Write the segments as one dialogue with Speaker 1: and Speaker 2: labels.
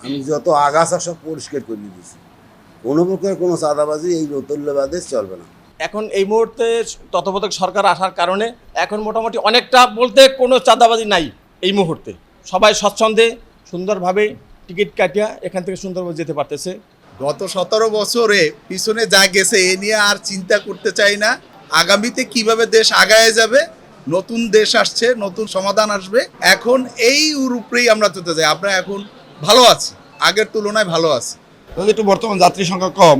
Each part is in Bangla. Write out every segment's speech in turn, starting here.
Speaker 1: আমি যত আগাছা সব পরিষ্কার করে দিয়েছি। কোনো প্রকার কোনো চাঁদাবাজি এই নতুল্যবাদে চলবে না।
Speaker 2: এখন এই মুহূর্তে তত্ত্বাবধায়ক সরকার আসার কারণে এখন মোটামুটি অনেকটা বলতে কোনো চাঁদাবাজি নাই। এই মুহূর্তে সবাই স্বচ্ছন্দে সুন্দরভাবে টিকিট কাটিয়া এখান থেকে সুন্দরভাবে যেতে পারতেছে।
Speaker 3: গত 17 বছরে পিছনে যা গেছে এ নিয়ে আর চিন্তা করতে চাই না। আগামীতে কিভাবে দেশ আগায় যাবে, নতুন দেশ আসছে, নতুন সমাধান আসবে, এখন এই উপরেই আমরা চলতে চাই। আমরা এখন ভালো আছি, আগের তুলনায় ভালো আছি।
Speaker 4: একটু বর্তমান যাত্রী সংখ্যা কম,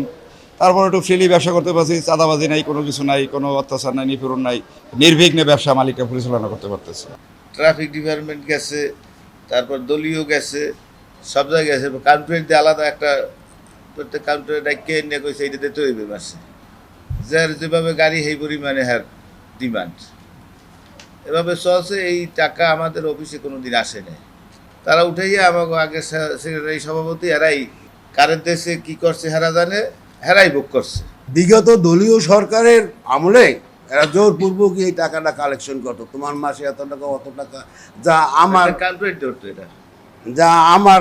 Speaker 4: তারপর একটু ফ্রিলি ব্যবসা করতে পারছি, চাঁদাবাজি নাই, কোনো কিছু নাই, কোনো অত্যাচার নাই, নিপীড়ন নাই, নির্বিঘ্নে ব্যবসা মালিকরা পরিচালনা করতে পারতেছে।
Speaker 5: ট্রাফিক ডিপার্টমেন্ট গেছে, তারপর দলীয় গেছে, সব জায়গায় গেছে। কাউন্টার দিয়ে আলাদা একটা প্রত্যেক কাউন্টারে ডাইকে নিয়ে কইছে এইটা দিতে হইবে মাসে, যার যেভাবে গাড়ি সেই পরিমাণে হ্যার ডিমান্ড এভাবে চলছে। এই টাকা আমাদের অফিসে কোনো দিন আসে নাই। তারা উঠাইয়া আমাকে আগে সেক্রেটারি সভাপতি হেরাই কারেন্ট দেশে কী করছে হেরা জানে, হেরাই বুক করছে।
Speaker 1: বিগত দলীয় সরকারের আমলে এরা জোরপূর্বক এই টাকাটা কালেকশন করতো, তোমার মাসে এত টাকা অত টাকা, যা আমার
Speaker 5: কাউন্টার ধরতো, এটা
Speaker 1: যা আমার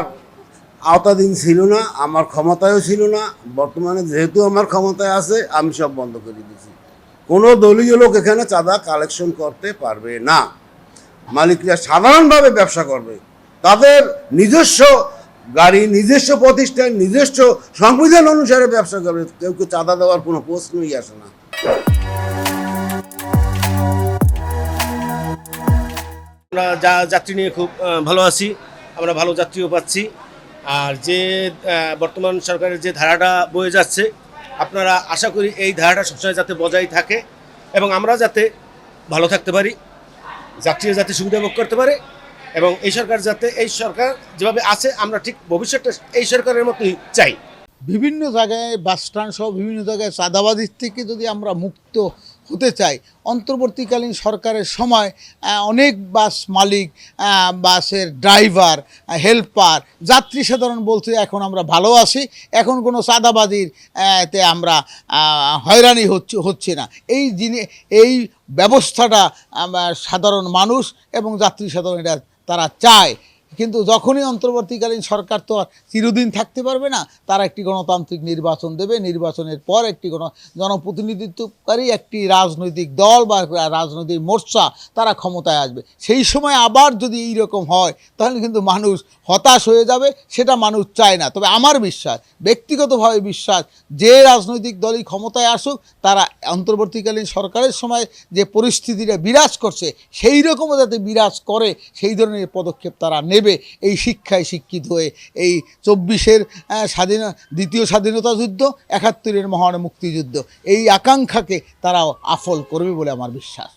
Speaker 1: আওতাধীন ছিল না, আমার ক্ষমতায়ও ছিল না। বর্তমানে যেহেতু আমার ক্ষমতায় আছে, আমি সব বন্ধ করে দিয়েছি। কোনো দলীয় লোক এখানে চাঁদা কালেকশন করতে পারবে না। মালিকরা সাধারণভাবে ব্যবসা করবে, তাদের নিজস্ব গাড়ি, নিজস্ব প্রতিষ্ঠান, নিজস্ব সংবিধান অনুসারে ব্যবসা করবে। কেউ চাঁদা দেওয়ার কোনো প্রশ্নই আসে না।
Speaker 6: আমরা যাত্রী নিয়ে খুব ভালো আছি, আমরা ভালো যাত্রীও পাচ্ছি। আর যে বর্তমান সরকারের যে ধারাটা বয়ে যাচ্ছে, আপনারা আশা করি এই ধারাটা সবসময় যাতে বজায় থাকে এবং আমরা যাতে ভালো থাকতে পারি, যাত্রীরা যাতে সুবিধা ভোগ করতে পারে এবং এই সরকার যেভাবে আছে আমরা ঠিক ভবিষ্যৎটা এই সরকারের মতোই চাই।
Speaker 7: বিভিন্ন জায়গায় বাস স্ট্যান্ড সহ বিভিন্ন জায়গায় চাঁদাবাজির থেকে যদি আমরা মুক্ত হতে চাই, অন্তর্বর্তীকালীন সরকারের সময় অনেক বাস মালিক, বাসের ড্রাইভার, হেল্পার, যাত্রী সাধারণ বলছে এখন আমরা ভালো আছি, এখন কোনো চাঁদাবাজির তে আমরা হয়রানি হচ্ছে না। এই ব্যবস্থাটা সাধারণ মানুষ এবং যাত্রী সাধারণ এটা তারা চায়। কিন্তু যখনই অন্তর্বর্তীকালীন সরকার তো আর চিরদিন থাকতে পারবে না, তারা একটি গণতান্ত্রিক নির্বাচন দেবে, নির্বাচনের পর একটি জনপ্রতিনিধিত্বকারী একটি রাজনৈতিক দল বা রাজনৈতিক মোর্চা তারা ক্ষমতায় আসবে। সেই সময় আবার যদি এই রকম হয় তাহলে কিন্তু মানুষ হতাশ হয়ে যাবে, সেটা মানুষ চায় না। তবে আমার বিশ্বাস, ব্যক্তিগতভাবে বিশ্বাস, যে রাজনৈতিক দলই ক্ষমতায় আসুক তারা অন্তর্বর্তীকালীন সরকারের সময় যে পরিস্থিতিটা বিরাজ করছে সেই রকমও যাতে বিরাজ করে সেই ধরনের পদক্ষেপ তারা নেবে। এই শিক্ষায় শিক্ষিত হয়ে এই 24-এর দ্বিতীয় স্বাধীনতা যুদ্ধ, 71-এর মহান মুক্তিযুদ্ধ, এই আকাঙ্ক্ষাকে তারাও আফল করবে বলে আমার বিশ্বাস।